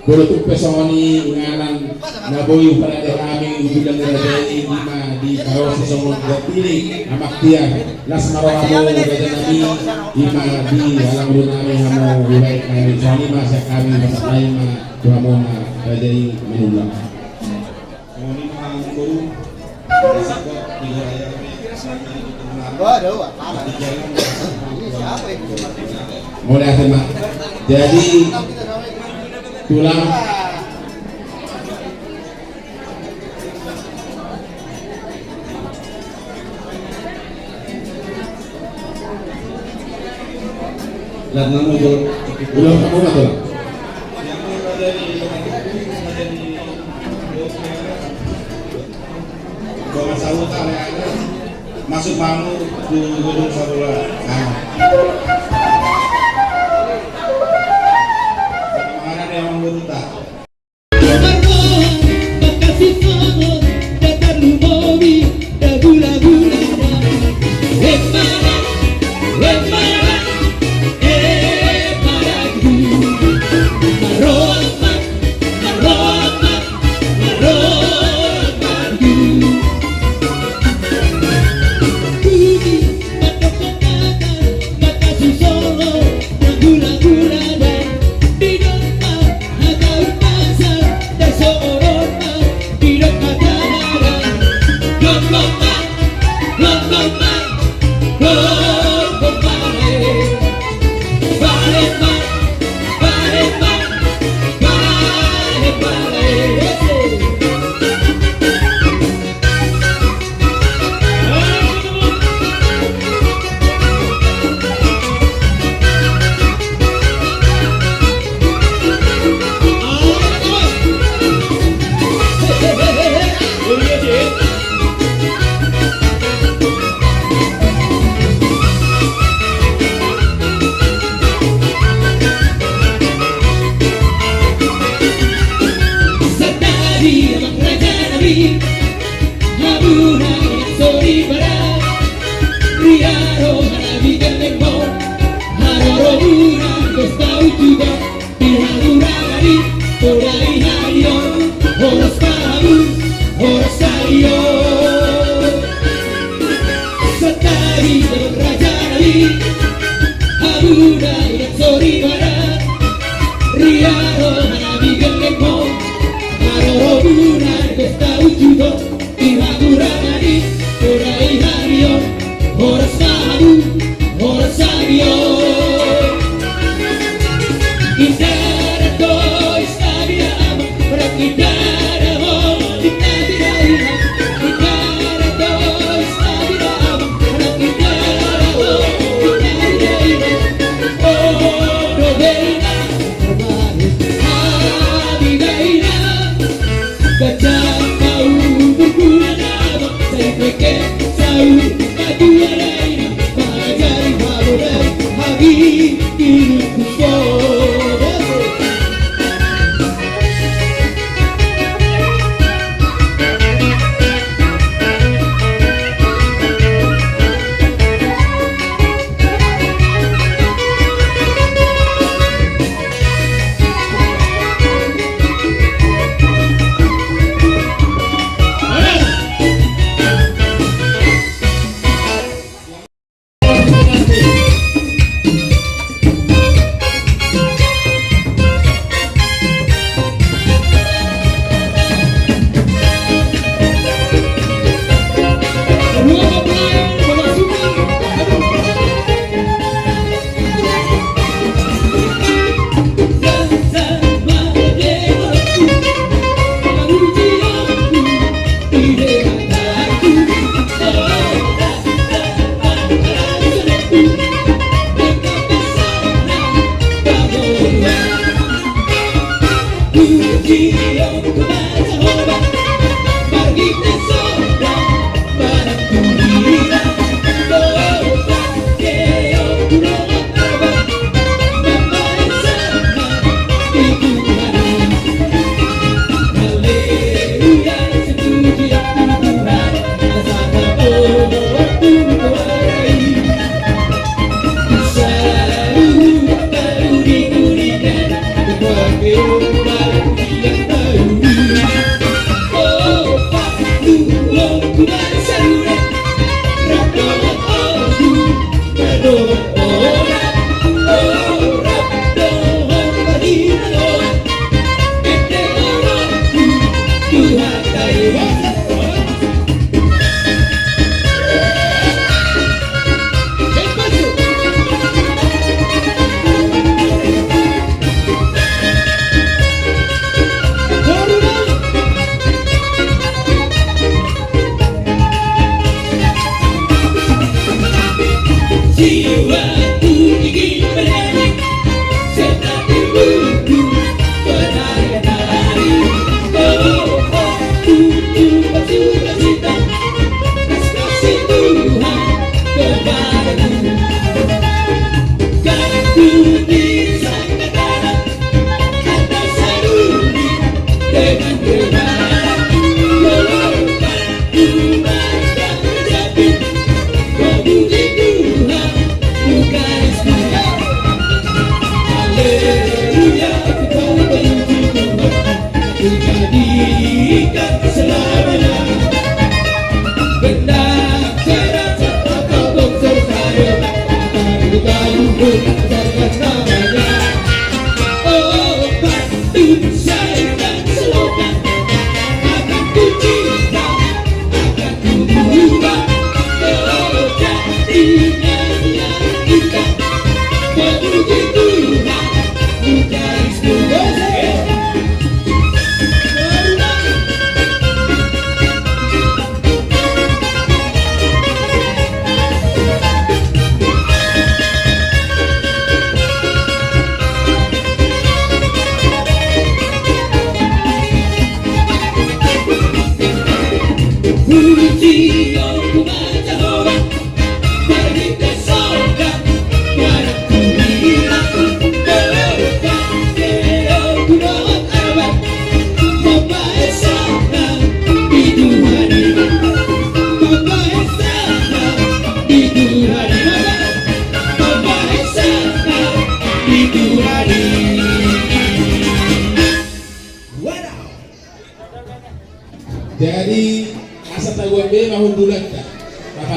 Bolo tupe songoni ngaran naboy pada kami ujudan dari lima di kawasan Songon Gapili amak tiang las maroamo gajan kami lima di alam dunami hamu wilayah kami songoni masa kami masa lain dua mona dari menulang songoni mahal guru resiko di wilayah mulai akhir jadi tulang dan namun belum kamu tulang masuk mamu di gedung Sabula. Mana yang membuta? Setari dan Raja Ali, Abuda dan Sori Barat, Riaro Manabi Gengempo, Maroro Bunar Besta Ujudo, Ihagurani, Kurai Hario, Horas Mahabu, Horas Sabio. Indara Toy Stabia Ama, Rakidara Ho, Indabira Ima, Indara Toy Stabia Ama, Rakidara Ho, Indabira Ima. Oh, Dobeina, Habigaina, Kacang kau berguna nama, saya pikir sahur maju lain, mengajari halurai hagi hidupku sobat.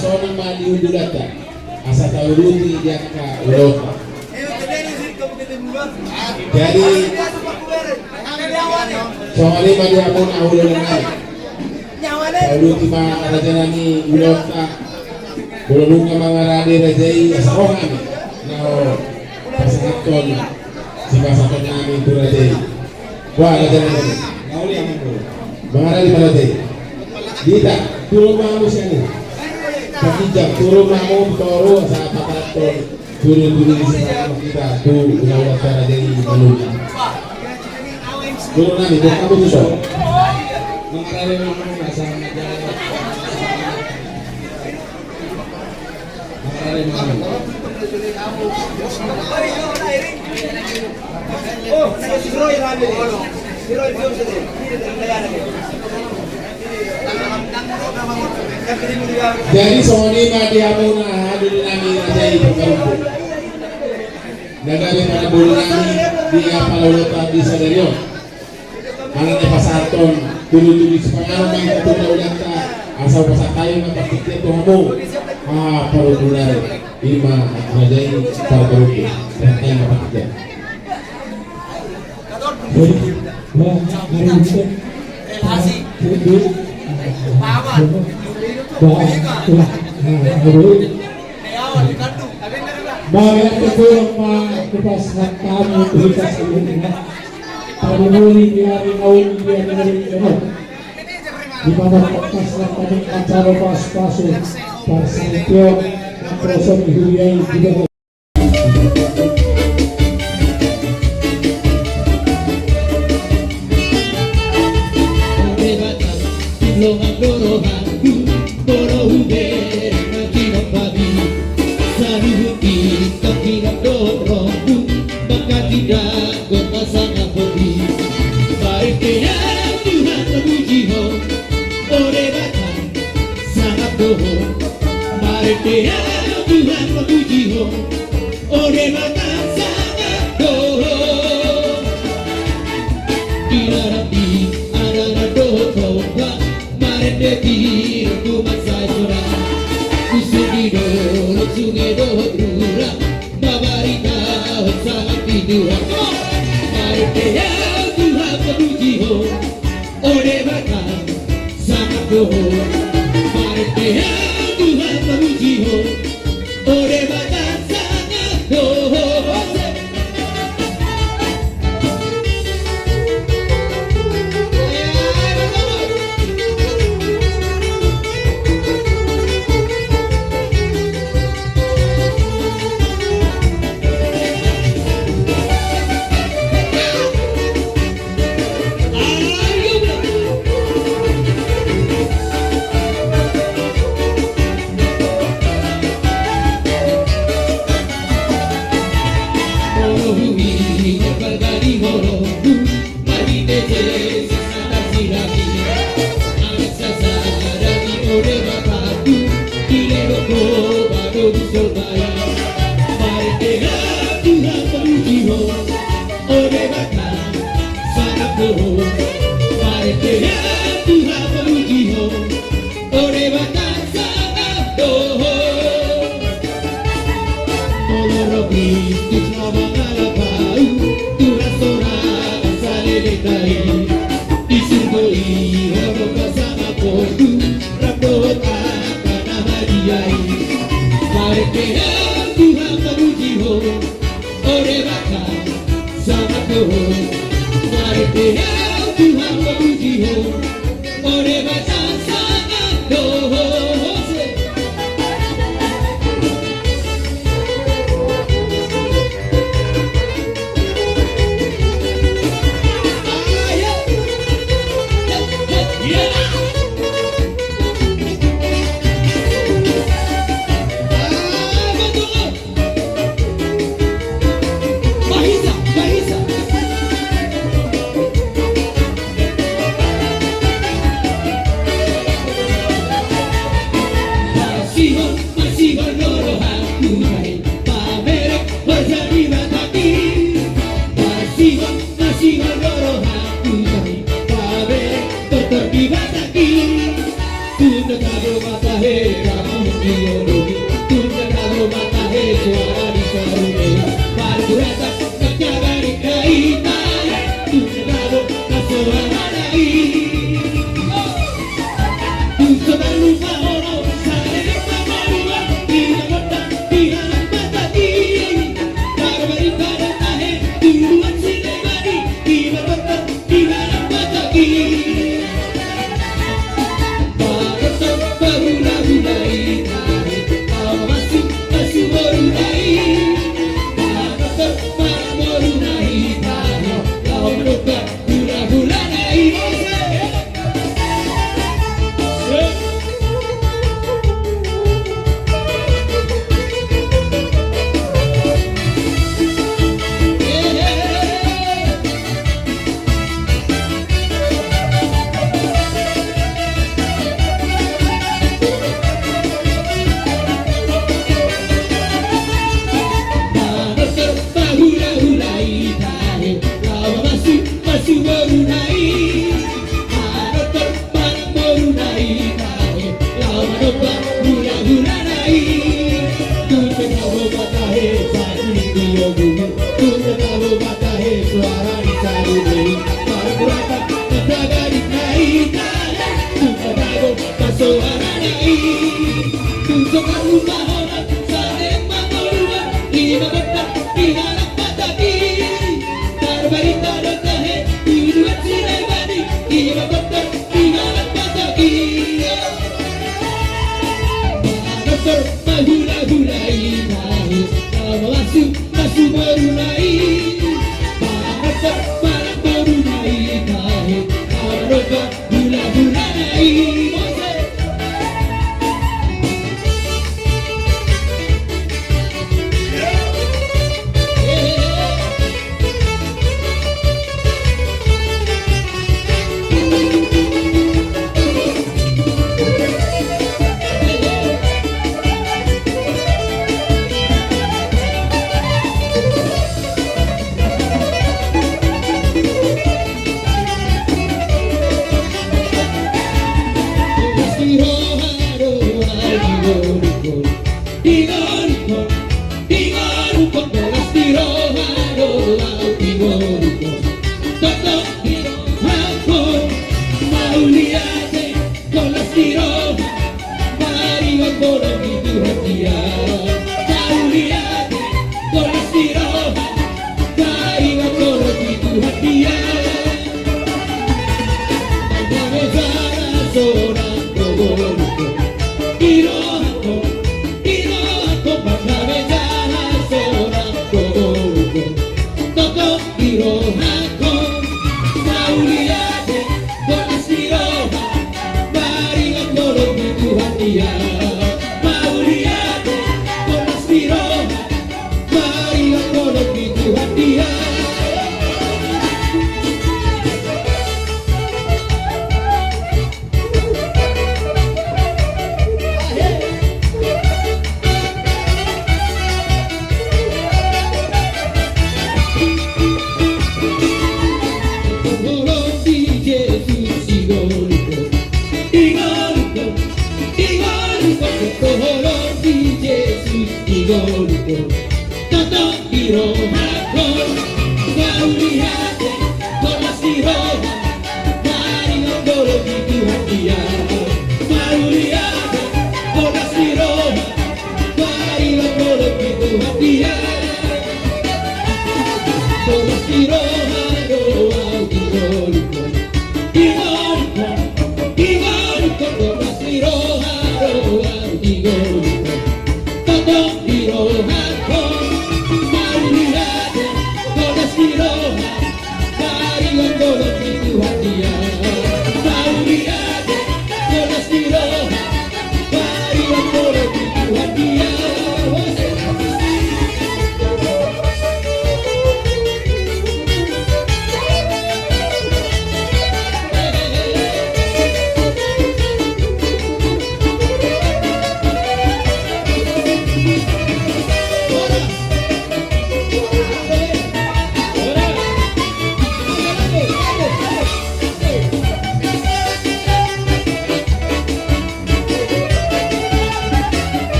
sonang maliudulata asa tauruti dia ka ulota. Jadi soalnya dia pun awal lengan tauruti ma raja nani ulota bulunga mga radi rajai asa ohan nao pasangaton si pasangaton namin tu rajai wah raja nani mga radi rajai dita turun mau siya Pakijak turun mau toro sa pataton turun sa kita tu ulah cara dari maluna turun nami bukan kamu tu mengarare mau masa mengarare mau jadi soalnya dia mau hadir nami rajai berkumpul. Nagari para bulan nami dia palawata di Sadaryo. Mana ni pasaton tuloy-tuloy sa pangano may katulad ulit ka asal pasatayo ng pagkikita ito mo. Parudular ima at rajai para berkumpul. Dan tayo mapakikita. Bagay ito ang mapapasang kami tulikas sa mga pagmumuli niya rin awin niya na rin ito. Di ba magpapas ng kaming atsaro pas-paso para sa ito ang prosong ihuyay bigaw.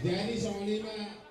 Jadi 5